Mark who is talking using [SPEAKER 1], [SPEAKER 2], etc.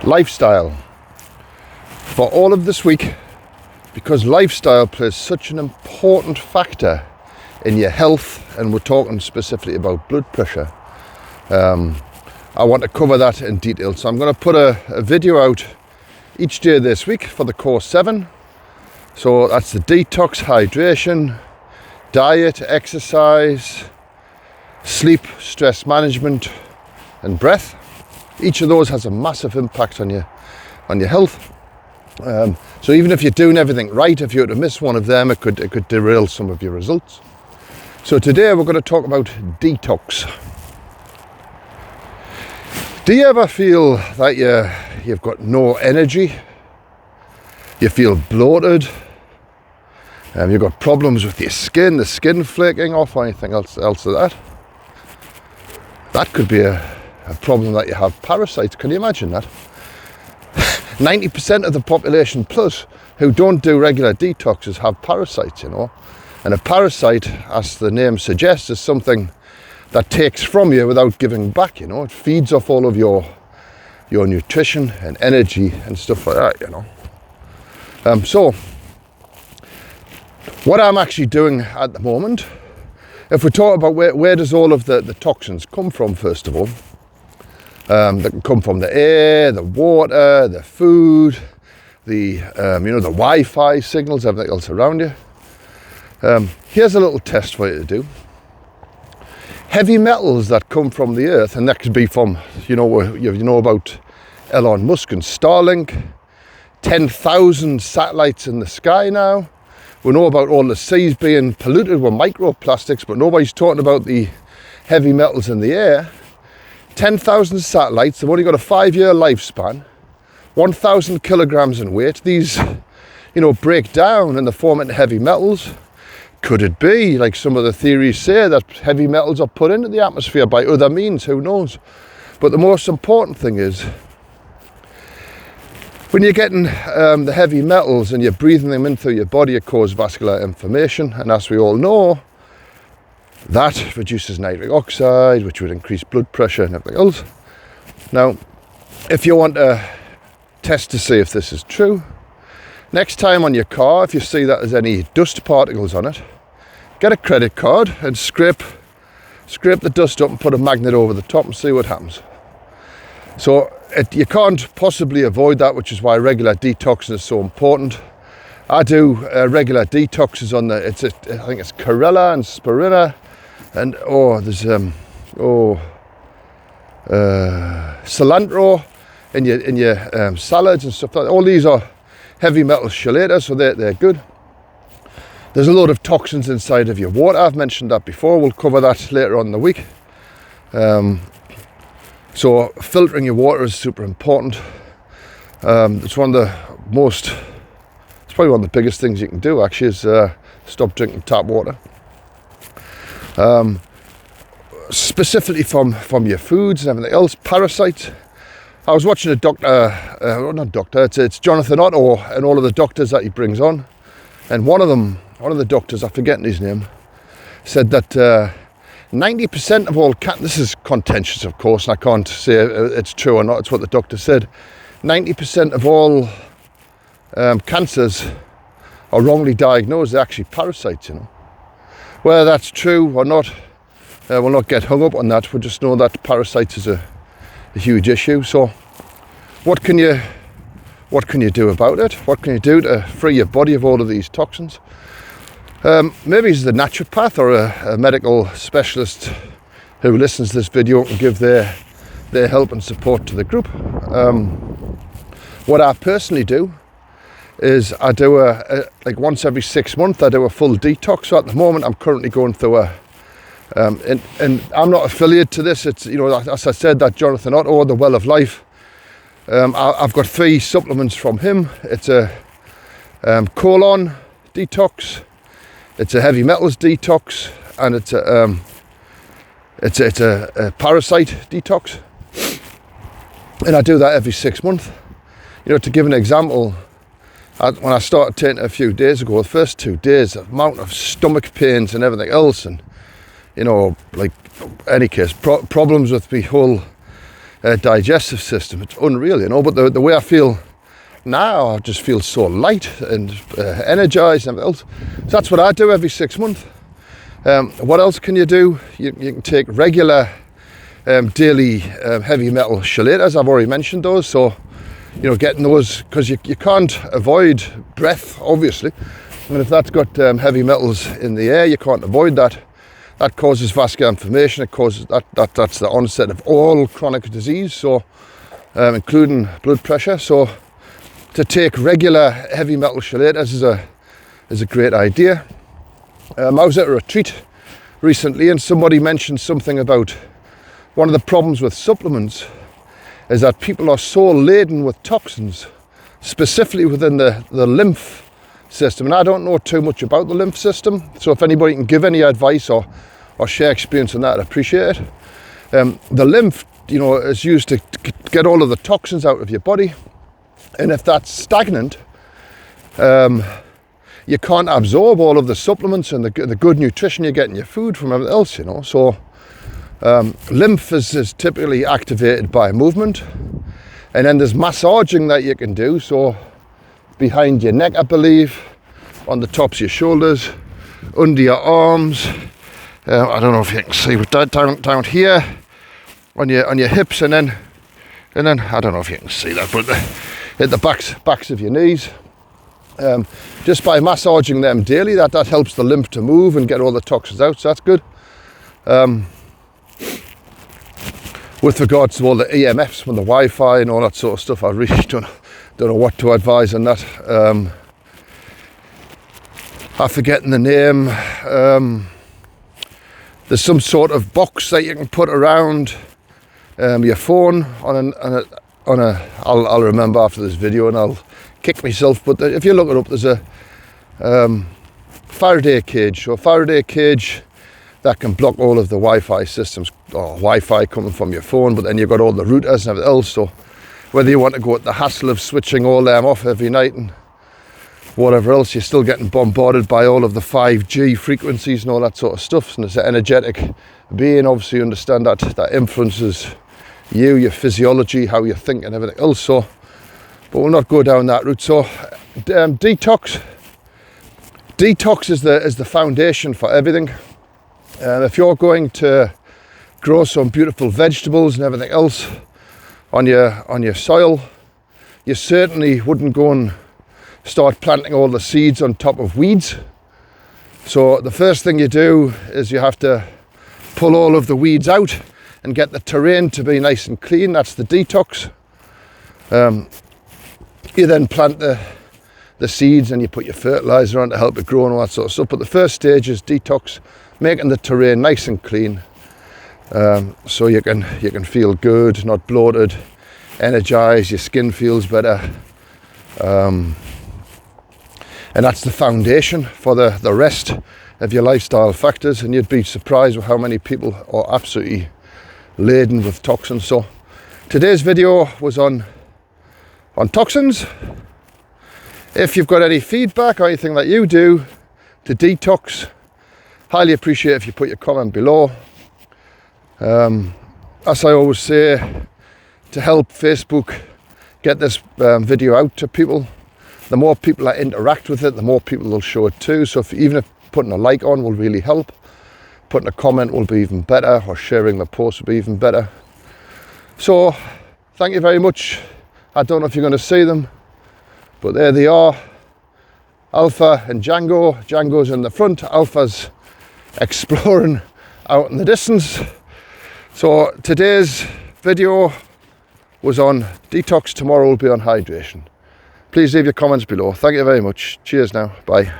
[SPEAKER 1] lifestyle for all of this week, because lifestyle plays such an important factor in your health, and we're talking specifically about blood pressure. I want to cover that in detail, so I'm going to put a video out each day this week for the Core7. So that's the detox, hydration, diet, exercise, sleep, stress management and breath. Each of those has a massive impact on your health. So even if you're doing everything right, if you were to miss one of them, it could derail some of your results. So today we're going to talk about detox. Do you ever feel that you've got no energy? You feel bloated? You've got problems with your skin, the skin flaking off, or anything else of that? That could be a problem that you have parasites. Can you imagine that? 90% of the population plus who don't do regular detoxes have parasites, you know. And a parasite, as the name suggests, is something that takes from you without giving back, you know. It feeds off all of your nutrition and energy and stuff like that, you know. So what I'm actually doing at the moment, if we talk about where does all of the toxins come from, first of all, that can come from the air, the water, the food, the the Wi-Fi signals, everything else around you. Here's a little test for you to do. Heavy metals that come from the earth, and that could be from, you know about Elon Musk and Starlink, 10,000 satellites in the sky now. We know about all the seas being polluted with microplastics, but nobody's talking about the heavy metals in the air. 10,000 satellites, they've only got a 5-year lifespan, 1,000 kilograms in weight. These, break down and they form into heavy metals. Could it be, like some of the theories say, that heavy metals are put into the atmosphere by other means? Who knows? But the most important thing is, when you're getting the heavy metals and you're breathing them in through your body, it causes vascular inflammation. And as we all know, that reduces nitric oxide, which would increase blood pressure and everything else. Now, if you want to test to see if this is true, next time on your car, if you see that there's any dust particles on it, get a credit card and scrape the dust up and put a magnet over the top and see what happens. So you can't possibly avoid that, which is why regular detoxing is so important. I do regular detoxes on I think it's chlorella and spirulina, and there's cilantro in your salads and stuff like that. All these are heavy metal chelators, so they're good. There's a lot of toxins inside of your water. I've mentioned that before. We'll cover that later on in the week. So filtering your water is super important. It's probably one of the biggest things you can do, actually, is stop drinking tap water. Specifically from your foods and everything else. Parasites. I was watching it's Jonathan Otto and all of the doctors that he brings on. And one of the doctors, I'm forgetting his name, said that 90% of all this is contentious, of course, and I can't say it's true or not, it's what the doctor said. 90% of all cancers are wrongly diagnosed. They're actually parasites, you know. Whether that's true or not, we'll not get hung up on that. We'll just know that parasites is a huge issue. So what can you do about it? What can you do to free your body of all of these toxins? Maybe as a naturopath or a medical specialist who listens to this video can give their help and support to the group. What I personally do is I do like once every 6 months I do a full detox. So at the moment I'm currently going through and I'm not affiliated to this. It's, as I said, that Jonathan Otto, the Well of Life. I've got 3 supplements from him. It's a colon detox, it's a heavy metals detox, and it's a parasite detox. And I do that every 6 months. To give an example, when I started taking it a few days ago, the first 2 days, the amount of stomach pains and everything else, and like any case, problems with my whole digestive system. It's unreal, you know. But the way I feel now, I just feel so light and energized and everything else. So that's what I do every 6 months. What else can you do? You can take regular daily heavy metal chelators. I've already mentioned those. So, you know, getting those, because you can't avoid breath, obviously. And if that's got heavy metals in the air, you can't avoid that. That causes vascular inflammation. It causes that's the onset of all chronic disease, so including blood pressure. So to take regular heavy metal chelators is a great idea. I was at a retreat recently, and somebody mentioned something about one of the problems with supplements is that people are so laden with toxins, specifically within the lymph system. And I don't know too much about the lymph system, so if anybody can give any advice or share experience on that, I'd appreciate it. The lymph, you know, is used to get all of the toxins out of your body, and if that's stagnant, you can't absorb all of the supplements and the good nutrition you get in your food from everything else, you know. So lymph is typically activated by movement, and then there's massaging that you can do. So behind your neck, I believe, on the tops of your shoulders, under your arms. I don't know if you can see, but down here on your hips, and then I don't know if you can see that, but at the backs of your knees. Just by massaging them daily, that helps the lymph to move and get all the toxins out. So that's good. With regards to all the EMFs from the Wi-Fi and all that sort of stuff, I really don't know what to advise on that. I'm forgetting the name. There's some sort of box that you can put around your phone on a. I'll remember after this video and I'll kick myself. But if you look it up, there's a Faraday cage. So a Faraday cage that can block all of the Wi-Fi systems, or Wi-Fi coming from your phone. But then you've got all the routers and everything else. So whether you want to go at the hassle of switching all them off every night and whatever else, you're still getting bombarded by all of the 5G frequencies and all that sort of stuff. And it's an energetic being, obviously, you understand that influences you, your physiology, how you think and everything else. So, but we'll not go down that route. So detox is the foundation for everything. If you're going to grow some beautiful vegetables and everything else on your soil, you certainly wouldn't go and start planting all the seeds on top of weeds. So the first thing you do is you have to pull all of the weeds out and get the terrain to be nice and clean. That's the detox. You then plant the seeds and you put your fertilizer on to help it grow and all that sort of stuff. But the first stage is detox, making the terrain nice and clean, so you can feel good, not bloated, energized. Your skin feels better, and that's the foundation for the rest of your lifestyle factors. And you'd be surprised with how many people are absolutely laden with toxins. So today's video was on toxins. If you've got any feedback or anything that you do to detox, highly appreciate if you put your comment below. As I always say, to help Facebook get this video out to people, the more people that interact with it, the more people will show it too. So even if putting a like on will really help, putting a comment will be even better, or sharing the post will be even better. So thank you very much. I don't know if you're going to see them, but there they are, Alpha and Django. Django's in the front, Alpha's exploring out in the distance. So today's video was on detox, tomorrow will be on hydration. Please leave your comments below. Thank you very much. Cheers now. Bye.